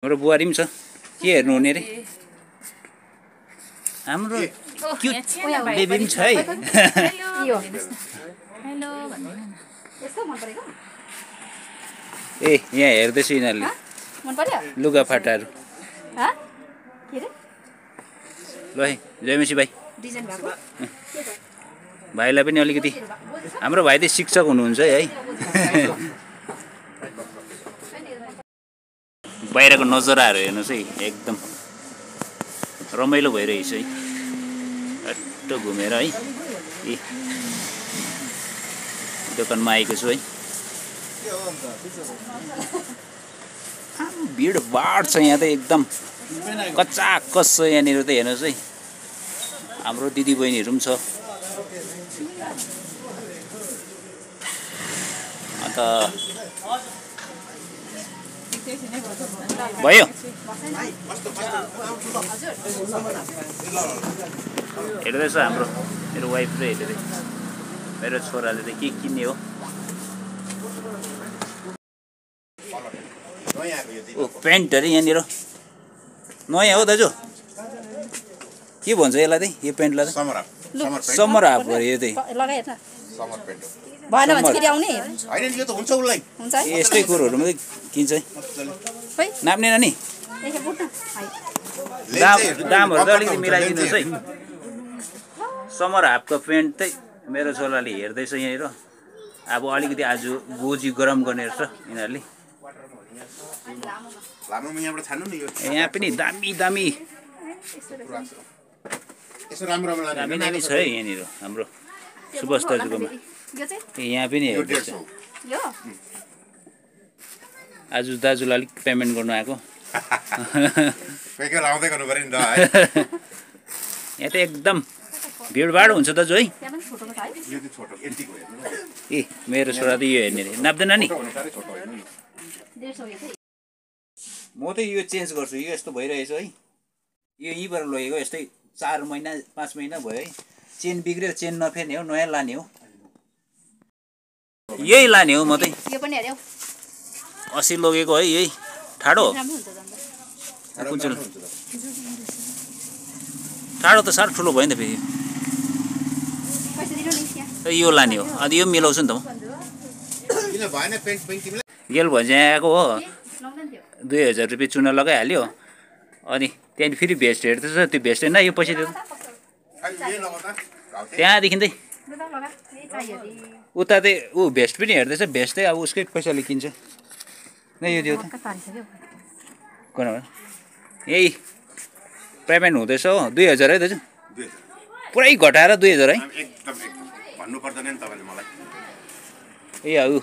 हाम्रो बुहारी पनि छ के हेर्नु हुने रे हाम्रो क्युट बेबी पनि छ है ए यहाँ हेर्दैछु यिनीहरूले लुगा फाटाहरू ल है जयमेसी भाइ भाइलाई पनि अलिकति हाम्रो भाइ चाहिँ शिक्षक हुनुहुन्छ है बाहिरको नजराहरू हेर्नुहोस् है एकदम रमाइलो भइरहेछ है हट्ट घुमेर है ए दोकानमा आएको छु है भिडभाड छ यहाँ त एकदम कच्चाकच छ यहाँनिर त हेर्नुहोस् है हाम्रो दिदीबहिनीहरू पनि छ अन्त भयो हेर्दैछ हाम्रो मेरो वाइफ र हेर्दै मेरो छोराले त के किन्ने हो ओ प्यान्टहरू यहाँनिर नयाँ हो दाजु के भन्छ यसलाई चाहिँ यो प्यान्टलाई समर हाफ हो यो चाहिँ यस्तै कुरोहरू मात्रै किन्छ है नाप्ने नानी दामहरू त अलिकति मिलाइदिनुहोस् है समर हाफको प्यान्ट चाहिँ मेरो छोराले हेर्दैछ यहाँनिर अब अलिकति आज गोजी गरम गर्ने रहेछ यिनीहरूले यहाँ पनि दामी दामी दामी दामी छ है यहाँनिर हाम्रो सुभाष दाजुकोमा यहाँ पनि हेर्दैछ आज दाजुलाई अलिक पेमेन्ट गर्नु आएको यहाँ त एकदम भिडभाड हुन्छ दाजु है ए मेरो छोरा त यो हेर्ने रे नाप्दैन नि म त यो चेन्ज गर्छु यो यस्तो भइरहेछ है यो यहीँबाट लगेको यस्तै 4 महिना 5 महिना भयो है चेन बिग्रियो चेन नफेर्ने हो नयाँ लाने हो यही लाने हो म चाहिँ अस्ति लगेको है यही ठाडो ठाडो त साह्रो ठुलो भयो नि त फेरि यो लाने हो अनि यो मिलाउँछु नि त म गेल भज्याएको हो 2000 रुपियाँ चुना लगाइहाल्यो अनि त्यहाँदेखि फेरि भेस्ट हेर्दैछ त्यो भेस्ट होइन यो पैसा दियो त्यहाँदेखि चाहिँ उता चाहिँ ऊ भेस्ट पनि हेर्दैछ भेस्ट चाहिँ अब उसकै पैसाले किन्छ न यो दियो त यही पेमेन्ट हुँदैछ हो 2000 है दाजु पुरै घटाएर 2000 है ए ऊ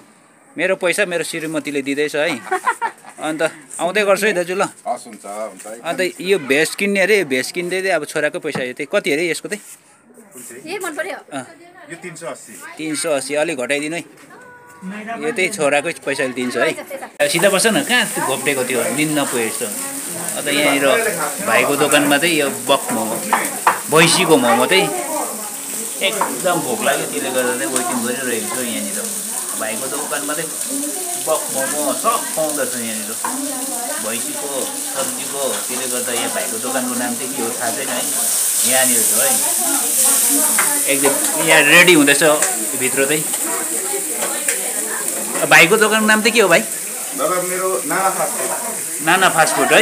मेरो पैसा मेरो श्रीमतीले दिँदैछ है अन्त आउँदै गर्छु है दाजु ल अन्त यो भेस्ट किन्ने अरे भेस्ट किन्दै अब छोराको पैसा यो चाहिँ कति अरे यसको चाहिँ 380 अलिक घटाइदिनु है यो चाहिँ छोराकै पैसाले दिन्छ है सिधा बस्छ न कहाँ घोप्टेको थियो दिन नपुगे जस्तो अन्त यहाँनिर भाइको दोकानमा चाहिँ यो बक मोमो भैँसीको मोमो चाहिँ एकदम भोक लाग्यो त्यसले गर्दा चाहिँ वेटिङ गरिरहेको छु यहाँनिर भाइको दोकानमा चाहिँ बक मोमो सब पाउँदछ यहाँनिर भैँसीको सब्जीको त्यसले गर्दा यहाँ भाइको दोकानको नाम चाहिँ के हो थाहा छैन है यहाँनिर छ है एकदम यहाँ रेडी हुँदैछ भित्र चाहिँ भाइको दोकानको नाम चाहिँ के हो भाइ मेरो नाना फास्ट फुड है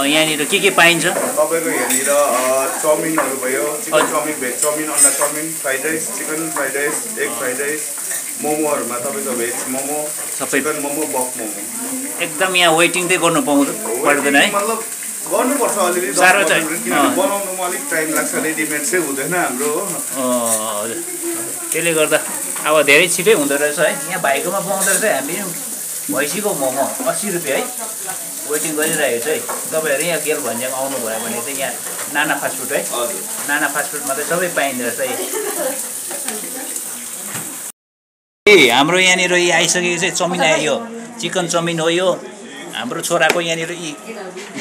यहाँनिर के पाइन्छ तपाईँको यहाँनिर चाउमिनहरू भयो चिकन चाउमिन भेज चाउमिन अन्डा chowmein fried rice chicken fried rice egg fried rice मोमोहरूमा तपाईँको भेज मोमो सबै मोमो बक मोमो एकदम यहाँ वेटिङ चाहिँ गर्नु पर्दैन है मतलब गर्नुपर्छ अलिअलि साह्रो चाहिँ बनाउनुमा अलिक टाइम लाग्छ रेडिमेड चाहिँ हुँदैन हाम्रो हजुर त्यसले गर्दा अब धेरै छिटै हुँदो रहेछ है यहाँ भाइकोमा पाउँदो रहेछ हामी भैँसीको मोमो 80 रुपियाँ है वेटिङ गरिरहेको छ है तपाईँहरू यहाँ गेल भन्ज्याङ आउनुभयो भने चाहिँ यहाँ नाना फास्ट फुड है नाना फास्ट फुडमा चाहिँ सबै पाइँदो रहेछ है ए हाम्रो यहाँनिर आइसकेको चाहिँ चाउमिन आयो चिकन चाउमिन हो यो हाम्रो छोराको यहाँनिर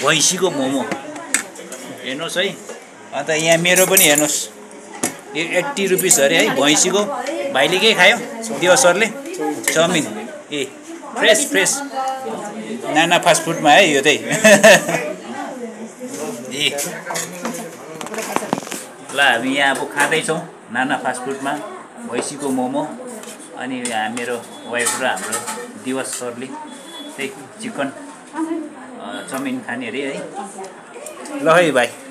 भैँसीको मोमो हेर्नुहोस् है अन्त यहाँ मेरो पनि हेर्नुहोस् यो 80 रुपिस अरे है भैँसीको भाइले के खायो दिवस सरले चाउमिन ए फ्रेस फ्रेस नाना फास्ट फुडमा है यो चाहिँ ए ल हामी यहाँ अब खाँदैछौँ नाना फास्ट फुडमा भैँसीको मोमो अनि मेरो वाइफ र हाम्रो दिवस सरले त्यही चिकन चाउमिन खाने अरे है ल है भाइ